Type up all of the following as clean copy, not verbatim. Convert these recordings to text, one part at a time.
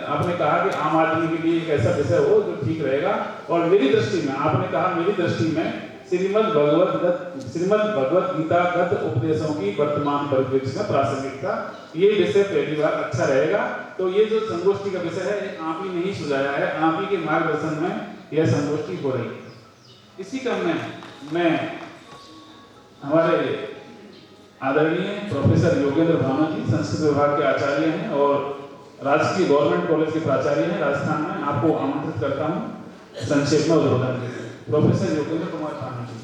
आपने कहा कि आम आदमी के लिए एक ऐसा विषय हो जो ठीक रहेगा, और मेरी दृष्टि में आपने कहा, मेरी दृष्टि में श्रीमद् भगवत गीता गत उपदेशों की वर्तमान परिप्रेक्ष्य में प्रासंगिकता, ये विषय पहली बार अच्छा रहेगा। तो ये जो संगोष्ठी का विषय है, आप ही ने ही सुझाया है, आप ही के मार्गदर्शन में यह संगोष्ठी हो रही है। इसी क्रम में मैं हमारे आदरणीय प्रोफेसर योगेंद्र भानु जी संस्कृत विभाग के आचार्य हैं और राजकीय गवर्नमेंट कॉलेज के प्राचार्य हैं राजस्थान में, आपको आमंत्रित करता हूं संक्षेप में उद्बोधन के लिए। प्रोफेसर योगेंद्र कुमार भानु जी।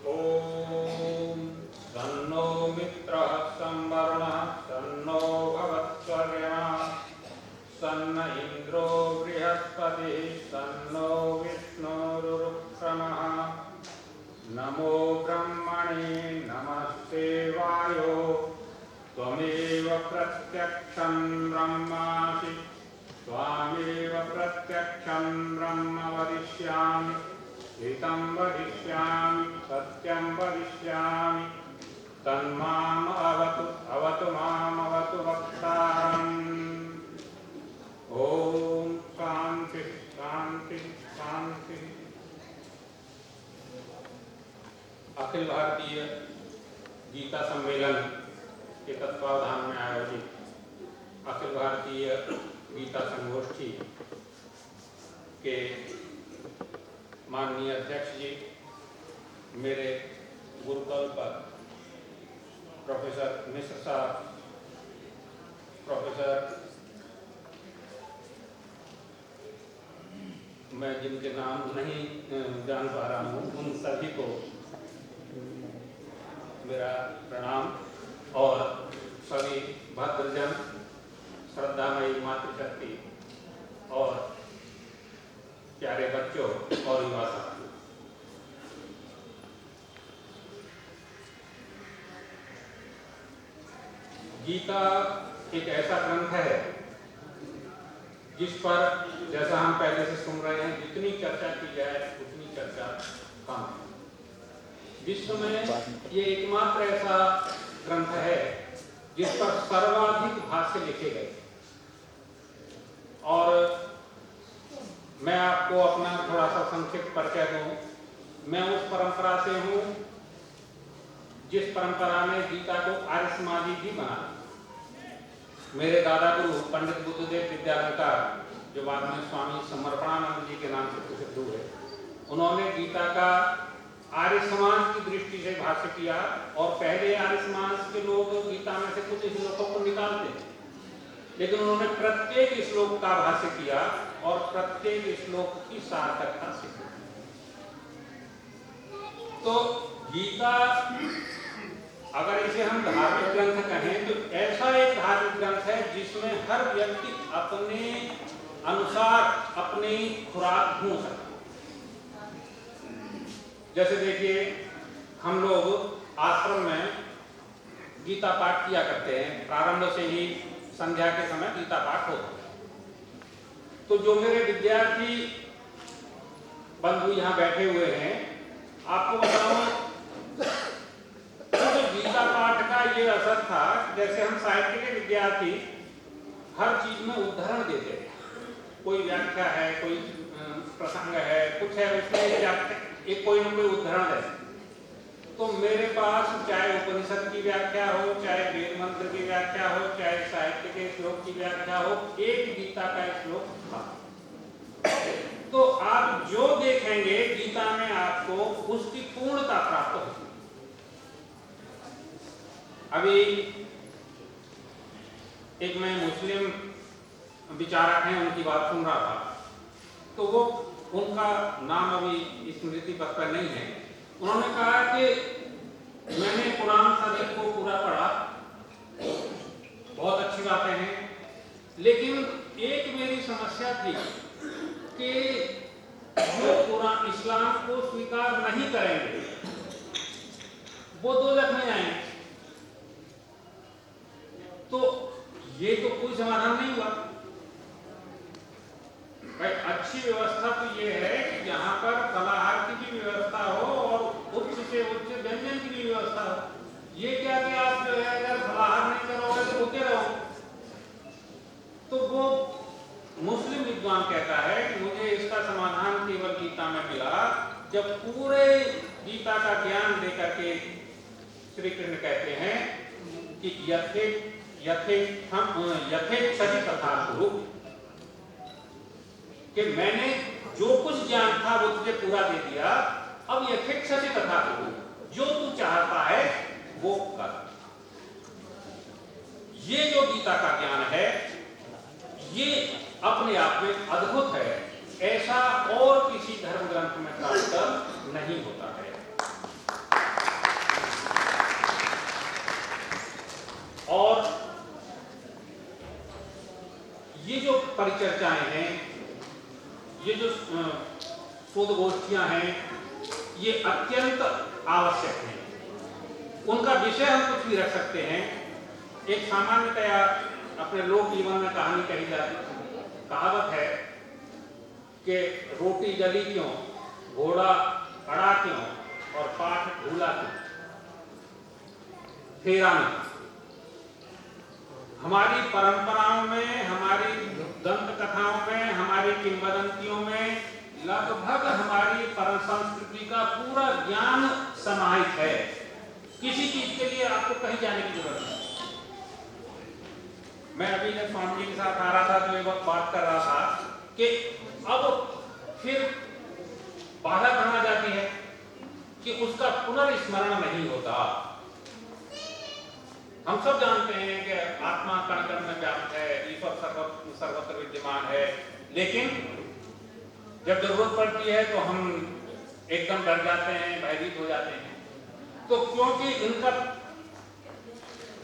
ओम तन्नो मित्रः संवरुणः तन्नो भवत्वर्यः तन्न इंद्रो बृहस्पतिः तन्नो विष्णुरुक्रमः। नमो ब्रह्मणे नमस्ते वायो त्वमेव प्रत्यक्षं ब्रह्मासि त्वामेव प्रत्यक्षं ब्रह्म वदिष्यामि हितं वदिष्यामि सत्यं वदिष्यामि तन्माम् अवतु माम् अवतु वक्तारम्। ओम शांति शांति शांति। अखिल भारतीय गीता सम्मेलन के तत्वावधान में आयोजित अखिल भारतीय गीता संगोष्ठी के माननीय अध्यक्ष जी, मेरे गुरुकुल पर प्रोफेसर मिश्र साहब, प्रोफेसर मैं जिनके नाम नहीं जान पा रहा हूँ, उन सभी को मेरा प्रणाम, और सभी भद्रजन, श्रद्धामयी मातृशक्ति और प्यारे बच्चों और युवा साथियों। गीता एक ऐसा ग्रंथ है जिस पर, जैसा हम पहले से सुन रहे हैं, जितनी चर्चा की जाए उतनी चर्चा कम है। विश्व में ये एकमात्र ऐसा ग्रंथ है जिस पर सर्वाधिक भाष्य लिखे गए। और मैं आपको अपना थोड़ा सा संक्षिप्त परिचय दूं। मैं उस परंपरा से हूं जिस परंपरा में गीता को आर्य समाजी भी बना। मेरे दादा गुरु पंडित बुद्धदेव विद्यालंकार, जो बाद में स्वामी समर्पणानंद जी के नाम से प्रसिद्ध हुए, उन्होंने गीता का आर्य समाज की दृष्टि से भाष्य किया। और पहले आर्य समाज के लोग गीता में से कुछ श्लोकों को निकालते थे, लेकिन उन्होंने प्रत्येक श्लोक का भाष्य किया और प्रत्येक श्लोक की सार्थकता सिद्ध की। तो गीता, अगर इसे हम धार्मिक ग्रंथ कहें, तो ऐसा एक धार्मिक ग्रंथ है जिसमें हर व्यक्ति अपने अनुसार अपनी खुराक ढूंढ सकता। जैसे देखिए, हम लोग आश्रम में गीता पाठ किया करते हैं, प्रारंभ से ही संध्या के समय गीता पाठ होता है। तो जो मेरे विद्यार्थी बंधु यहाँ बैठे हुए हैं, आपको बताऊं, तो गीता पाठ का ये असर था, जैसे हम साहित्य के विद्यार्थी हर चीज में उदाहरण देते हैं। कोई व्याख्या है, कोई प्रसंग है, कुछ है, उसमें एक कोई न कोई उदाहरण है। तो मेरे पास चाहे उपनिषद की व्याख्या हो, चाहे वेद मंत्र की व्याख्या हो, चाहे साहित्य के श्लोक की व्याख्या हो, एक गीता का श्लोक था। तो आप जो देखेंगे गीता में, आपको उसकी पूर्णता प्राप्त होगी। अभी एक मैं मुस्लिम विचारक हैं, उनकी बात सुन रहा था, तो वो, उनका नाम अभी स्मृति पथ पर नहीं है। उन्होंने कहा कि मैंने कुरान शरीफ को पूरा पढ़ा, बहुत अच्छी बातें हैं, लेकिन एक मेरी समस्या थी कि जो कुरान इस्लाम को स्वीकार नहीं करेंगे वो दोजख में जाएंगे। तो ये तो कोई समाधान नहीं हुआ। भाई अच्छी व्यवस्था इसका समाधान केवल गीता में मिला, जब पूरे गीता का ज्ञान देकर के श्री कृष्ण कहते हैं कि यथेच्छति तथा कुरु, कि मैंने जो कुछ ज्ञान था वो तुझे पूरा दे दिया, अब यथेच्छति तथा कुरु, जो तू चाहता है वो कर। ये जो गीता का ज्ञान है ये अपने आप में अद्भुत है, ऐसा और किसी धर्म ग्रंथ में प्राप्त नहीं होता है। और ये जो परिचर्चाएं हैं, ये जो शोध गोष्ठियां हैं, ये अत्यंत आवश्यक हैं। उनका विषय हम कुछ भी रख सकते हैं। एक सामान्यतया अपने लोक जीवन में कहानी कही जाती, कहावत है कि रोटी जली क्यों, घोड़ा अड़ा क्यों और पाठ भूला क्यों, फेरा नहीं। हमारी परंपराओं में, हमारी दंत कथाओं में, हमारी किंवदंतियों में लगभग हमारी परम संस्कृति का पूरा ज्ञान समाहित है। किसी चीज के लिए आपको कहीं जाने की जरूरत नहीं। मैं अभी जब स्वामी जी के साथ आ रहा था तो एक वक्त बात कर रहा था कि अब फिर बाधा बना जाती है कि उसका पुनर्स्मरण नहीं होता। हम सब जानते हैं कि आत्मा कण कण में व्याप्त है, ईश्वर सर्वत्र विद्यमान है, लेकिन जब जरूरत पड़ती है तो हम एकदम डर जाते हैं, भयभीत हो जाते हैं। तो क्योंकि इनका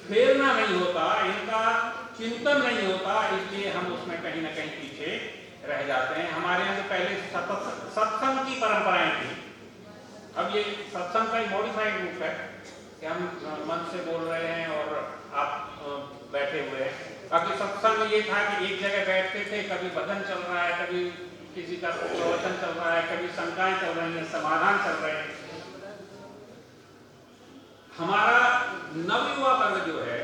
फेरना नहीं होता, इनका चिंतन नहीं होता, इसलिए हम उसमें कहीं ना कहीं पीछे रह जाते हैं। हमारे यहाँ जो पहले सत्संग की परंपराएं थी, अब ये सत्संग का एक मॉडिफाइड रूप है कि हम मन से बोल रहे हैं और आप बैठे हुए हैं। बाकी सत्संग ये था कि एक जगह बैठते थे, कभी भजन चल रहा है, कभी किसी का प्रवचन चल रहा है, कभी शंकाएं चल रही हैं, समाधान चल रहे हैं। हमारा नवयुवा वर्ग जो है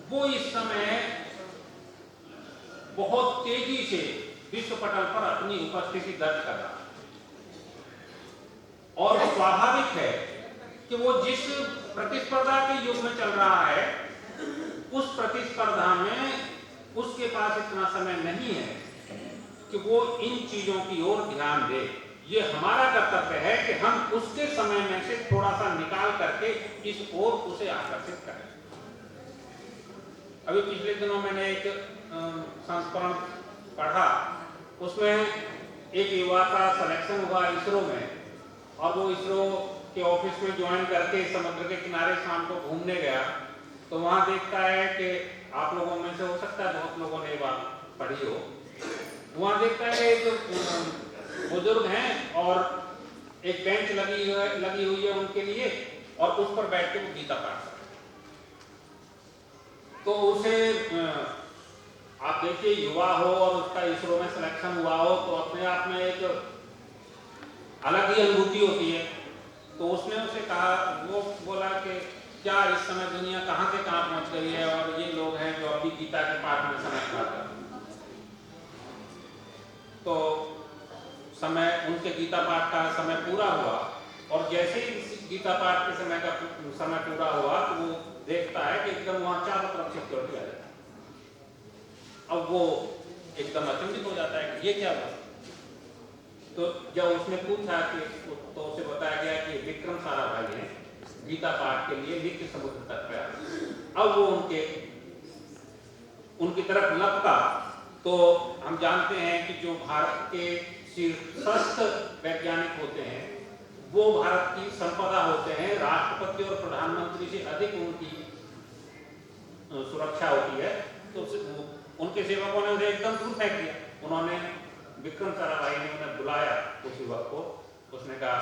वो इस समय बहुत तेजी से विश्व पटल पर अपनी उपस्थिति दर्ज कर रहा है, और स्वाभाविक है कि वो जिस प्रतिस्पर्धा के युग में चल रहा है, उस प्रतिस्पर्धा में उसके पास इतना समय नहीं है कि वो इन चीजों की ओर ध्यान दे। ये हमारा कर्तव्य है कि हम उसके समय में से थोड़ा सा निकाल करके इस ओर उसे आकर्षित करें। अभी पिछले दिनों मैंने एक संस्करण पढ़ा, उसमें एक युवा का सिलेक्शन हुआ इसरो में, और वो इसरो के ऑफिस में ज्वाइन करके समुद्र के किनारे शाम को घूमने गया, तो वहां देखता है कि आप लोगों में से हो सकता है बहुत लोगों ने ये बात पढ़ी हो, वहां देखता है एक बुजुर्ग हैं और एक बेंच लगी हुई है उनके लिए, और उस पर बैठ के वो गीता पाठ कर रहे हैं। तो उसे आप देखिए, युवा हो और उसका इसरो में सिलेक्शन हुआ हो तो अपने आप में एक अलग ही अनुभूति होती है। तो उसने उसे कहा, वो बोला कि क्या इस समय दुनिया कहां से कहां पहुंच गई है, और ये लोग हैं जो अभी गीता के पाठ में समय पाठ कर। तो समय, उनके गीता पाठ का समय पूरा हुआ, और जैसे ही गीता पाठ के समय का समय पूरा हुआ तो वो देखता है कि एकदम वहां चारों तरफ सिक्योरिटी आ जाती है। अब वो एकदम अचंभित हो जाता है कि ये क्या हुआ। तो जब उसने पूछा कि तो उसे बताया गया कि विक्रम साराभाई हैं, गीता पाठ के लिए नित्य समुद्र तट पे। अब वो उनकी तरफ लपका। तो हम जानते हैं कि जो भारत के शीर्षस्थ वैज्ञानिक होते हैं वो भारत की संपदा होते हैं, राष्ट्रपति और प्रधानमंत्री से अधिक उनकी सुरक्षा होती है। तो उनके सेवकों ने उसे एकदम दूर फेंक दिया। उन्होंने, विक्रम साराभाई ने उन्हें बुलाया उस युवक को, उसने कहा,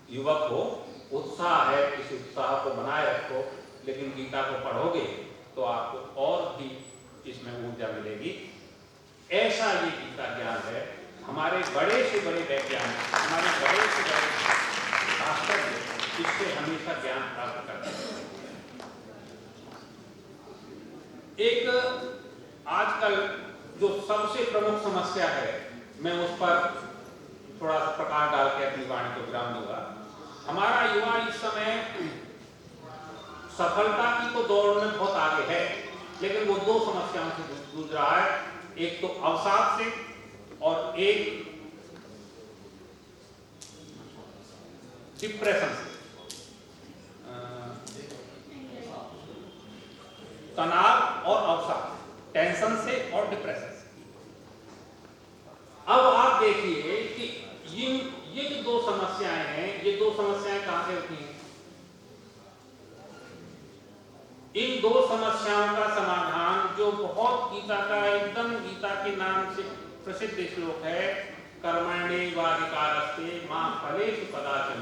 युवक को उत्साह है, इस उत्साह को बनाए रखो, लेकिन गीता को पढ़ोगे तो आपको और भी इसमें ऊर्जा मिलेगी। ऐसा ये गीता ज्ञान है। हमारे बड़े से बड़े वैज्ञानिक, हमारे बड़े से बड़े शास्त्रज्ञ इससे हमेशा ज्ञान प्राप्त करते हैं। एक आजकल जो सबसे प्रमुख समस्या है मैं उस पर थोड़ा सा प्रकाश डाल के अपनी वाणी को विराम दूंगा। हमारा युवा इस समय सफलता की तो दौड़ में बहुत आगे है, लेकिन वो दो समस्याओं से जूझ रहा है, एक तो अवसाद से और एक डिप्रेशन से, तनाव और अवसाद, टेंशन से और डिप्रेशन से। अब आप देखिए कि ये जो दो समस्याएं हैं, ये दो समस्याएं कहां से होती हैं? इन दो समस्याओं का समाधान जो बहुत गीता का एकदम गीता के नाम से प्रसिद्ध श्लोक है, कर्मण्येवाधिकारस्ते मा फलेषु कदाचन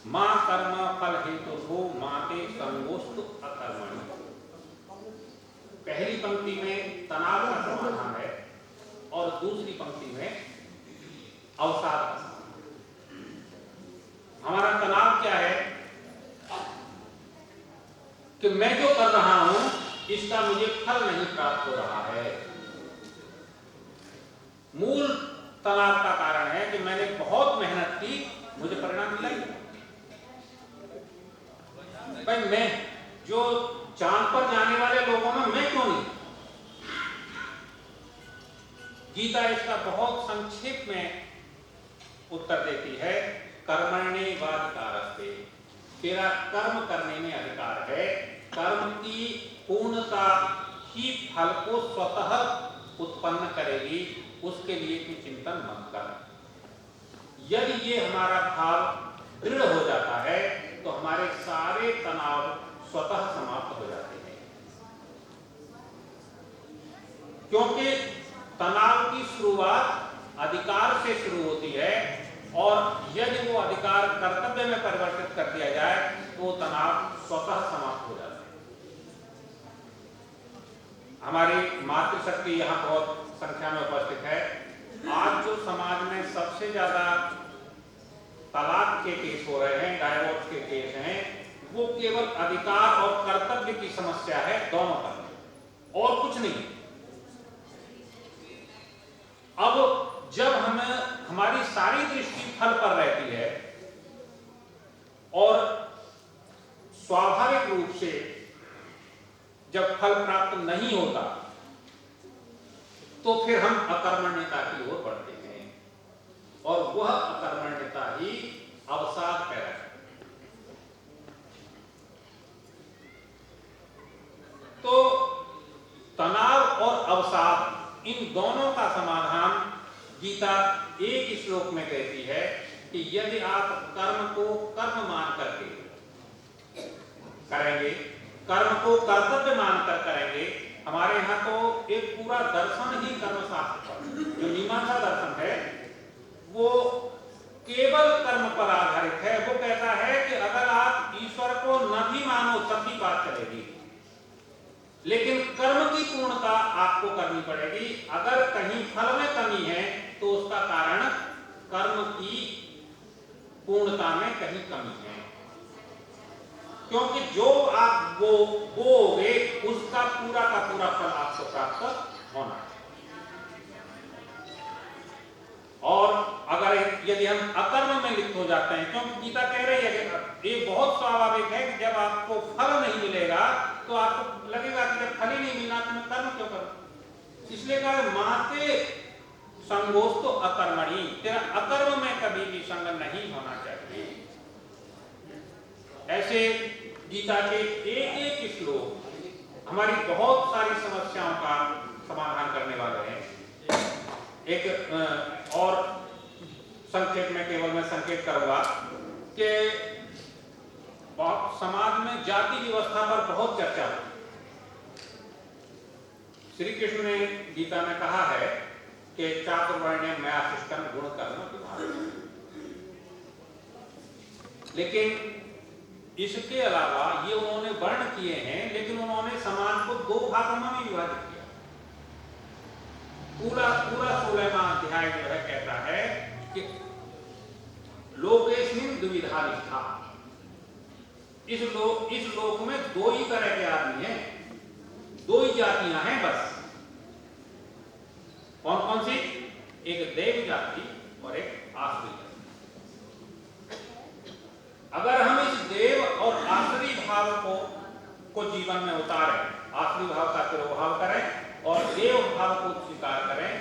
मा कर्म फल हेतुर्भो मा ते संगोस्तु अकर्मणि। पहली पंक्ति में तनाव का समाधान है और दूसरी पंक्ति में अवसाद का समाधान। हमारा तनाव क्या है कि मैं जो कर रहा हूं इसका मुझे फल नहीं प्राप्त हो रहा है। मूल तनाव का कारण है कि मैंने बहुत मेहनत की, मुझे परिणाम मिला ही नहीं। भाई मैं जो चांद पर जाने वाले लोगों में मैं क्यों नहीं? गीता इसका बहुत संक्षेप में उत्तर देती है, कर्मण्येवाधिकारस्ते, तेरा कर्म करने में अधिकार है। कर्म की पूर्णता ही फल को स्वतः उत्पन्न करेगी, उसके लिए तू चिंतन मत कर। यदि ये हमारा भाव दृढ़ हो जाता है तो हमारे सारे तनाव स्वतः समाप्त हो जाते हैं, क्योंकि तनाव की शुरुआत अधिकार से शुरू होती है और यदि वो अधिकार कर्तव्य में परिवर्तित कर दिया जाए तो तनाव स्वतः समाप्त हो जाता है। हमारी मातृशक्ति यहाँ बहुत संख्या में उपस्थित है। आज जो समाज में सबसे ज्यादा तलाक के केस हो रहे हैं, डाइवोर्स के केस हैं, वो केवल अधिकार और कर्तव्य की समस्या है, दोनों तरफ, और कुछ नहीं। अब जब हमारी सारी दृष्टि फल पर रहती है और स्वाभाविक रूप से जब फल प्राप्त नहीं होता तो फिर हम अकर्मण्यता की ओर बढ़ते हैं और वह अकर्मण्यता ही अवसाद पैदा करती है। तो तनाव और अवसाद, इन दोनों का समाधान गीता एक श्लोक में कहती है कि यदि आप कर्म को कर्म मान करके करेंगे, कर्म को कर्तव्य मानकर करेंगे। हमारे यहाँ तो एक पूरा दर्शन ही कर्मशास्त्र पर, जो मीमांसा दर्शन है, वो केवल कर्म पर आधारित है। वो कहता है कि अगर आप ईश्वर को न भी मानो तब भी बात चलेगी, लेकिन कर्म की पूर्णता आपको करनी पड़ेगी। अगर कहीं फल में कमी है तो उसका कारण कर्म की पूर्णता में कहीं कमी है, क्योंकि जो आप बोओगे उसका पूरा का पूरा फल आपको प्राप्त होना है। और अगर यदि हम अकर्म में लिप्त हो जाते हैं, क्योंकि गीता कह रही है कि ये बहुत स्वाभाविक है कि जब आपको फल नहीं मिलेगा तो आपको लगेगा कि जब फल ही नहीं मिला तो मैं कर्म क्यों करूं। इसलिए कहा माते संगोस्तु अकर्मणि, तेरा अकर्म में कभी भी संग नहीं होना चाहिए। ऐसे गीता के एक एक श्लोक हमारी बहुत सारी समस्याओं का समाधान करने वाले हैं। एक और संक्षेप में केवल मैं संकेत करूंगा कि समाज में जाति व्यवस्था पर बहुत चर्चा है। श्री कृष्ण ने गीता में कहा है कि चातुर्वर्ण्यं मया सृष्टं गुण कर्म विभागः, लेकिन इसके अलावा ये उन्होंने वर्ण किए हैं, लेकिन उन्होंने समाज को दो भागों में भी विभाजित किया। पूरा 16वां अध्याय जो है कहता है कि लोकेस्मिन् द्विविधा निष्ठा, इस लोक में दो ही तरह के आदमी हैं, दो ही जातियां हैं बस। कौन कौन सी? एक देव जाति और एक आसुरी जाति। अगर हम इस देव और आसुरी भाव को जीवन में उतारें, आसुरी भाव का तिरोभाव करें और देव भाव को स्वीकार करें,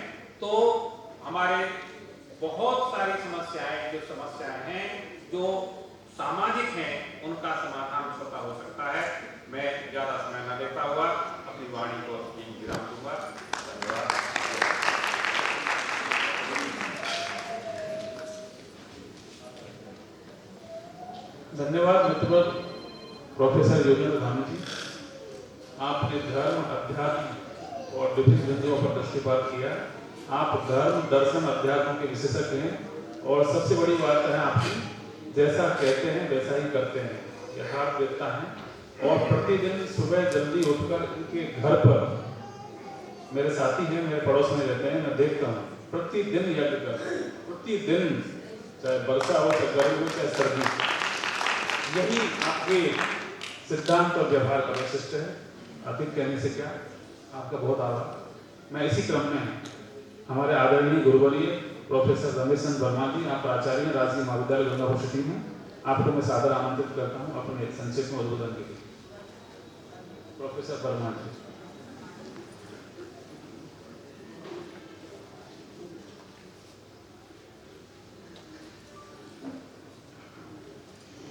तो हमारे बहुत सारी समस्याएं जो सामाजिक हैं, उनका समाधान स्वतः हो सकता है। मैं ज्यादा समय न लेता हुआ अपनी वाणी को विराम दूंगा। धन्यवाद। धन्यवाद मित्र प्रोफेसर योगेंद्र धामी जी। आपने धर्म, अध्यात्म और विभिन्न बिंदुओं पर दृष्टिपात किया। आप धर्म, दर्शन, अध्यात्म के विशेषज्ञ हैं और सबसे बड़ी बात है आपकी जैसा कहते हैं वैसा ही करते हैं, यथार्थवेत्ता हैं। और प्रतिदिन सुबह जल्दी उठकर इनके घर पर मेरे साथी हैं, मेरे पड़ोस में रहते हैं, मैं देखता हूँ प्रतिदिन यज्ञ करते हैं, प्रतिदिन, चाहे वर्षा हो, चाहे गर्मी हो, चाहे सर्दी। यही आपके सिद्धांत और व्यवहार का वैशिष्ट है। अधिक कहने से क्या, आपका बहुत आभार। मैं इसी क्रम में हमारे आदरणीय गुरुवर्य प्रोफेसर रमेश चंद्र वर्मा जी, आप आचार्य हैं राजकीय महाविद्यालय गंगापुर सिटी में, आपको मैं सादर आमंत्रित करता हूं अपने संक्षिप्त में उद्बोधन के लिए। प्रोफेसर वर्मा जी।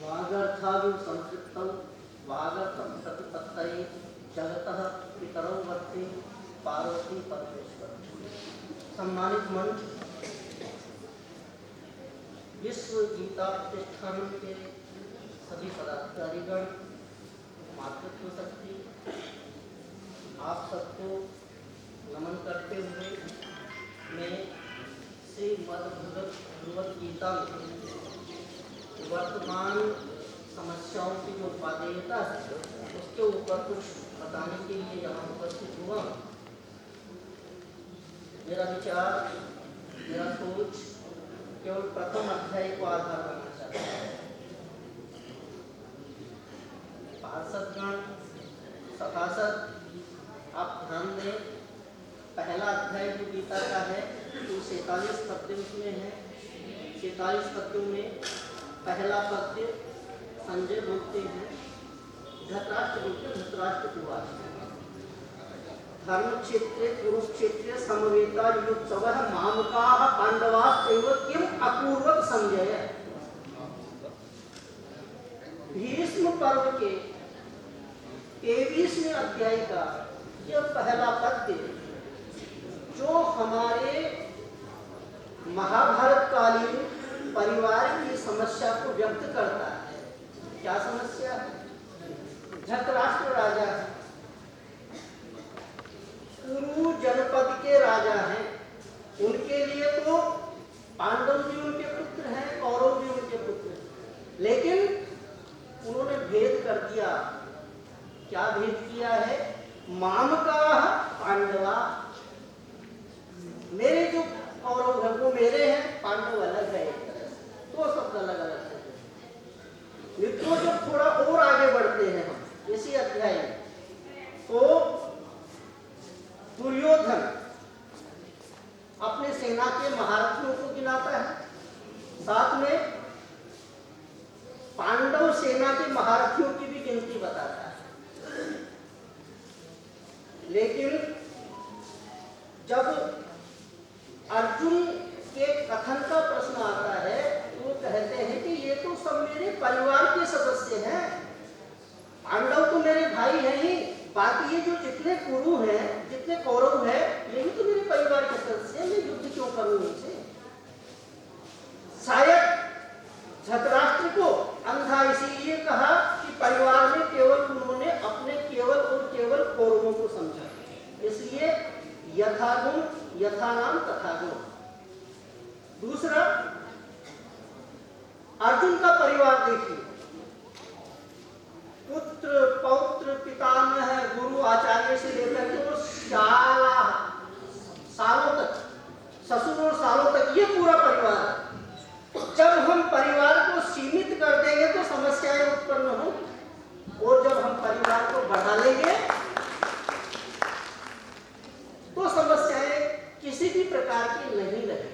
वागर्थादि संस्कृतौ वागर्थं प्रतिपत्तये जगतः पितरौ वर्ते पार्वती परमेश्वर। सम्मानित मंच, विश्व गीता प्रतिष्ठान के सभी पदाधिकारीगण, मातृत्व शक्ति, आप सबको नमन करते हुए मैं श्रीमद्भगवद गीता में वर्तमान समस्याओं की जो उपादेयता है उसके ऊपर कुछ बताने के लिए यहाँ उपस्थित हुआ। मेरा विचार, मेरा सोच केवल प्रथम अध्याय को आधार करना चाहता है। पार्षदगण, सभासद, आप ध्यान दें, पहला अध्याय जो गीता का है वो 47 पद्यों में है। 47 पद्यों में पहला पद्य संजय बोलते हैं, धृतराष्ट्र बोलते हैं, धृतराष्ट्र उवाच धर्म क्षेत्रे कुरुक्षेत्रे समवेता युत्सवः मामकाः पांडवाश्चैव किम अपूर्वक संजय। भीष्म पर्व के 23वें अध्याय का यह पहला पद्य जो हमारे महाभारत कालीन परिवार की समस्या को व्यक्त करता है। क्या समस्या है? धृतराष्ट्र राजा है, कुरु जनपद के राजा हैं, उनके लिए तो पांडव भी उनके पुत्र हैं, कौरव भी उनके पुत्र हैं, लेकिन उन्होंने भेद कर दिया। क्या भेद किया है? मामकाः पांडवा, मेरे जो कौरव हैं वो मेरे हैं, पांडव अलग है। दो शब्द अलग अलग है। मित्रों, जब थोड़ा और आगे बढ़ते हैं हम इसी अध्याय में, तो दुर्योधन अपने सेना के महारथियों को गिनाता है, साथ में पांडव सेना के महारथियों की भी गिनती बताता है। लेकिन जब अर्जुन के कथन का प्रश्न आता है तो वो कहते हैं कि ये तो सब मेरे परिवार के सदस्य हैं, पांडव तो मेरे भाई हैं ही, बाकी ये जो जितने कुरु हैं, जितने कौरव हैं, ये भी तो मेरे परिवार के सदस्य हैं, मैं युद्ध क्यों करूं इनसे? शायद धृतराष्ट्र को अंधा इसीलिए कहा कि परिवार में केवल उन्होंने अपने केवल और केवल कौरवों को समझा, इसलिए यथागुण यथा नाम तथा गुण। दूसरा, अर्जुन का परिवार देखिए, पुत्र, पौत्र, पितामह, गुरु, आचार्य से लेकर के वो सालों तक, ससुर और सालों तक ये पूरा परिवार है। जब हम परिवार को सीमित कर देंगे तो समस्याएं उत्पन्न होंगी, और जब हम परिवार को बढ़ा लेंगे तो समस्याएं किसी भी प्रकार की नहीं रहेंगी।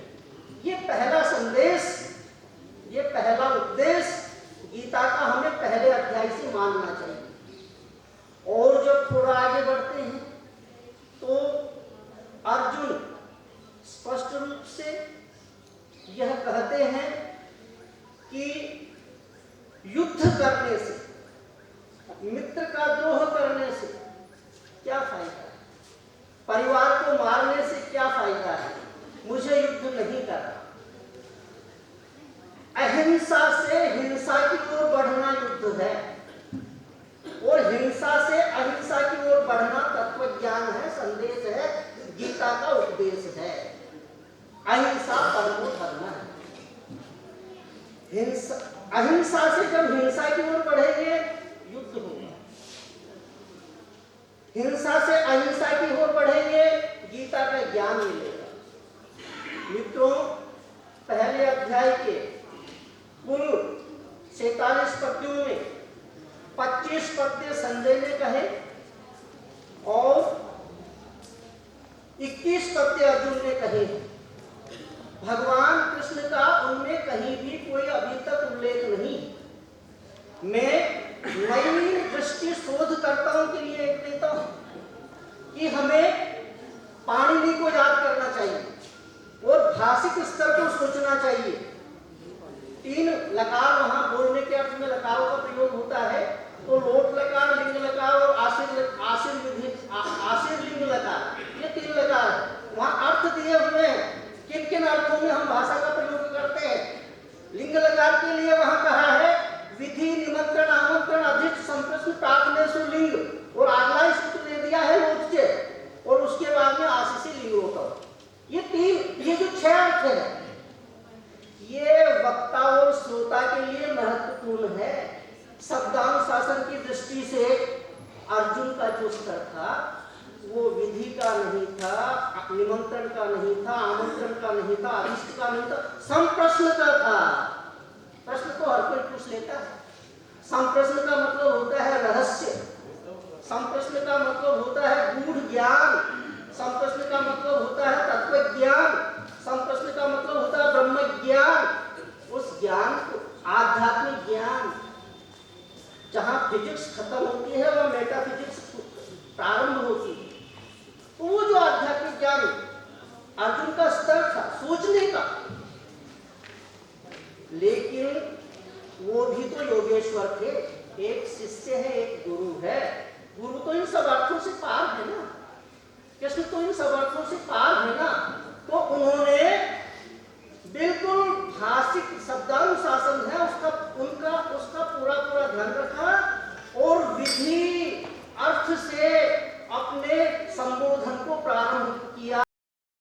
यह कहते हैं कि युद्ध करने से, मित्र का द्रोह करने से क्या फायदा है, परिवार को मारने से क्या फायदा है, मुझे युद्ध नहीं करना। अहिंसा से हिंसा की ओर बढ़ना युद्ध है, और हिंसा से अहिंसा की ओर बढ़ना तत्व ज्ञान है, संदेश है, गीता का उपदेश है। अहिंसा परमो धर्म है। हिंसा, अहिंसा से जब हिंसा की ओर बढ़ेंगे युद्ध होगा, हिंसा से अहिंसा की ओर बढ़ेंगे गीता का ज्ञान मिलेगा। मित्रों, पहले अध्याय के कुल 47 पद्यों में 25 पद्य संजय ने कहे और 21 पद्य अर्जुन ने कहे। भगवान कृष्ण का उनमें कहीं भी कोई अभी तक उल्लेख नहीं। मैं नई दृष्टि शोधकर्ताओं के लिए एक देता हूं कि हमें पाणिनि को याद करना चाहिए और भाषिक स्तर को सोचना चाहिए। 3 लकार वहां बोलने के अर्थ में लकारों का प्रयोग होता है, तो लोट लकार, लिंग लकार और आशीर लिंग लकार, ये 3 लकार वहां अर्थ दिए हुए हैं। किन किन अर्थों में हम भाषा का प्रयोग करते हैं। लिंग लकार के लिए वहां कहा है विधि, निमंत्रण, आमंत्रण, अधिष्ठ, संप्रश्न, प्रार्थनेषु लिंग, और अगला सूत्र दे दिया है लोटचे, और उसके बाद में आशीषी लिंग होता। ये जो 6 अर्थ है ये वक्ता और श्रोता के लिए महत्वपूर्ण है। शब्दानुशासन की दृष्टि से अर्जुन का जो स्तर था वो विधि का नहीं था, निमंत्रण का नहीं था, आमंत्रण का नहीं था, अधिष्ठ का नहीं था, संप्रश्न का था। प्रश्न तो हर कोई पूछ लेता है। संप्रश्न का मतलब होता है रहस्य, संप्रश्न का मतलब होता है गूढ़ ज्ञान, संप्रश्न का मतलब होता है तत्व ज्ञान, संप्रश्न का मतलब होता है ब्रह्म ज्ञान। उस ज्ञान को, आध्यात्मिक ज्ञान, जहां फिजिक्स खत्म होती है वह मेटाफिजिक्स प्रारंभ होती है। तो वो जो आध्यात्मिक ज्ञान अर्जुन का स्तर था सोचने का, लेकिन वो भी तो योगेश्वर थे। एक शिष्य है, एक गुरु है। गुरु तो इन सब अर्थों से पार है ना, कृष्ण तो इन सब अर्थों से पार है ना। तो उन्होंने बिल्कुल भाषिक शब्दानुशासन है उसका पूरा ध्यान रखा, और विधि